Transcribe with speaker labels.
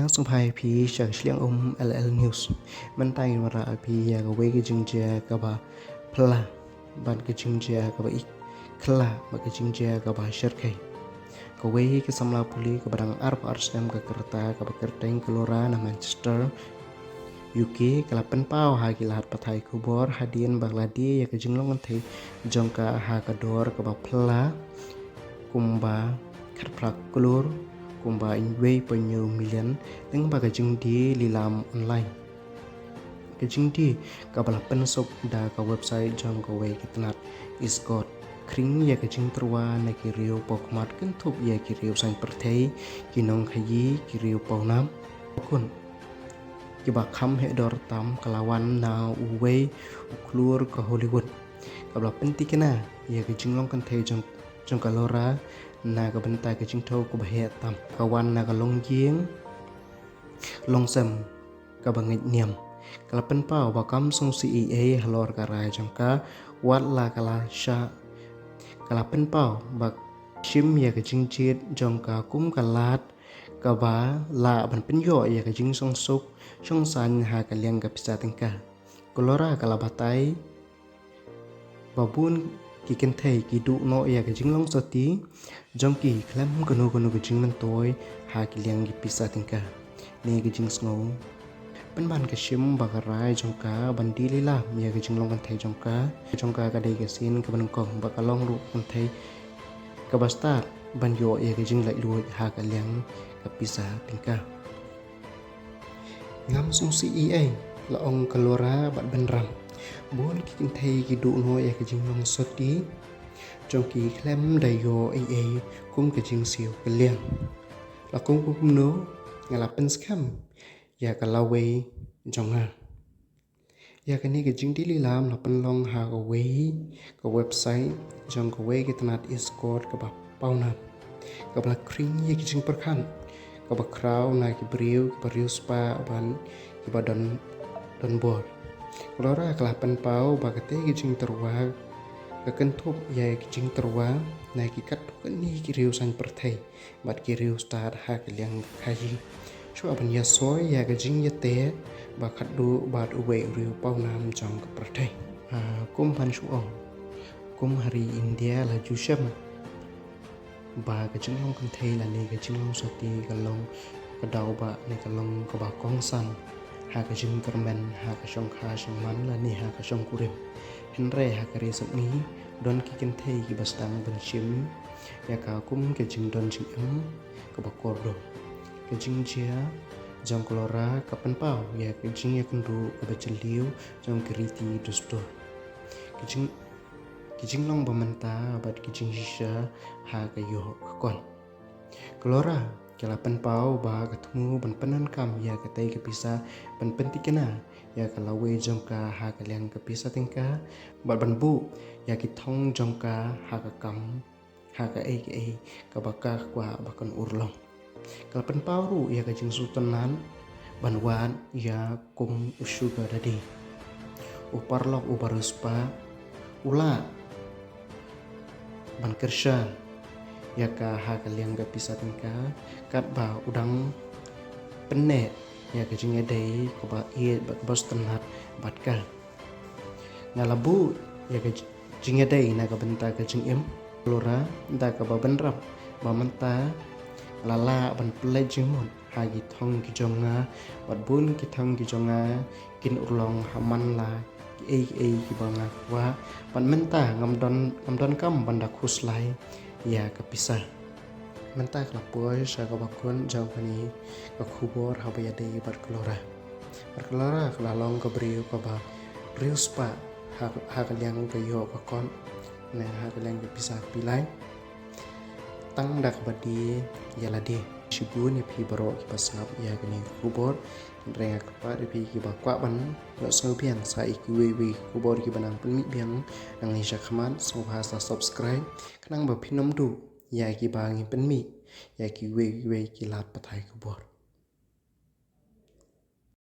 Speaker 1: sung phai phi shang shliang LL News man tai mara phi ya ga we ge jingja ka ba phla ban ge jingja ka ba ik khla ba ge jingja ka ba sharkai ka we ke samla puli ka barang Arsenal ka kerta ka ba kerteng kelora na Manchester UK kala pen pau ha ki lahat pathai kubor hadien Bangladesh ya ke jinglong an thei jongka ha ka dor ka ba phla kumba khatplak kulur kumba inway penyu million dengan baga jingdi lilam online ke jingdi kabala pensop da ka website jong ka way kitnat isgot kring ya ke jing terwa na ki rio pokmat kentup ya ki rio sang perthei kinong khayi ki rio paunam kun ki ba kham he dor tam kalawan na uway uklur ka Hollywood kabala pentikena ya ke jinglong kan thei jong kalora na ka bentai ke jing thau ko bahe tam kawan na ka long yeng long sem ka bangit niam kala pen pau ba kam sung CEA halor ka rai jong ka wat la kala sha kala pen pau ba shim ya ka jing chit jong ka kum kalat ka ba la ban pen yo ya ka jing song suk song san ha ka liang ka pisa tengka kolora kala batai babun ki ken thei ki du no ya ka jinglong soti jong ki klam kono ke jing man toy ha ki liang gi pisa tingka ne ki jing sngo pen ban ka shim ba ka rai jong ka ban di lila ya ka jinglong kan thei jong ka dei ka sin ka ban kong ba ka long ru kan thei ka basta ban yo ya ka jing lai lu ha ka liang ka pisa tingka ngam sung CEA la ong kalora bat ban ram bon ki kin thei ki du no ya ka jinglong soti trong kỳ klem đầy yo ai kum ke jing siu ke liang la kum no ngala pen scam ya ka lawe jonga ya ka ni ke jing di lam la pen long ha ka we ka website jong ka we ke tanat iscord ka ba pauna ka ba kring ye ke jing perkhan ka ba kraw na ki briu spa ban ki ba don bor kolora ka la pen pau ba ka te ke jing terwa ka kentup ya ki jing terwa na ki kat kan ni ki riu san perthei bat ki riu start ha ki liang khaji chua ban ya soy ya ka jing ya te ba khat du bat uwe riu pau nam jong ka perthei kum pan chu ong kum hari India la ju sham ba ka jing long kan thei la ni ka jing long soti ka long ka dau ba ne ka long ka ba kong san ha ka jing kermen ha ka shong kha shong man la ni ha ka shong kurim henre ha ka re sap ni don ki ken thei ki bastang ban shim ya ka kum ke jing don jing ka ba kor do ke jing chia jong kolora ka pen pau ya ke jing ya kundu ka ba cheliu jong kriti dusto ki jing long ba manta bat ki jing sha ha ka yo ka kon kolora kala pen pau ba ka thumu ban panan kam ya ka tai ka pisa ban pentikena ya ka lawe jong ka ha ka liang ka pisa tingka bat ban bu ya ki thong jong ka ha ka kam ha ka ka ba ka kwa ba kan urlong kala pen pau ru ya ka jing sultanan ban wan ya kum usuga dadi uparlok ubaruspa ula ban kersha ya ka ha ka liang ka pisa tingka kat ba udang penet ya ka jing dei ko ba ba bos tanat bat ka ngalabu ya ka jing dei na ka benta ka jing lora da ka ba benrap ba menta lala ban ple jing mon ha gi thong ki jonga bat bun ki thong ki jonga kin urlong haman la ki banga wa ban menta ngam don kam banda khus lai ya ka pisa menta ka poy sa ka bakun jang pani ka khubor ha ba ya dei bat klora ka long ka briu ka ba briu spa ha ka liang ka yo ka kon na ha ka liang ka pisa pilai tang dak badi ya la de shibun ya phi baro ki pasap ya ka ni khubor renga ka pa pi ki ba kwa ban lo so pian sa iki we khubor ki banang pun mi biang nang ni khaman so bahasa subscribe kanang ba phinom du ya ki ba ngi pen mi ya ki we ki lat pathai khubor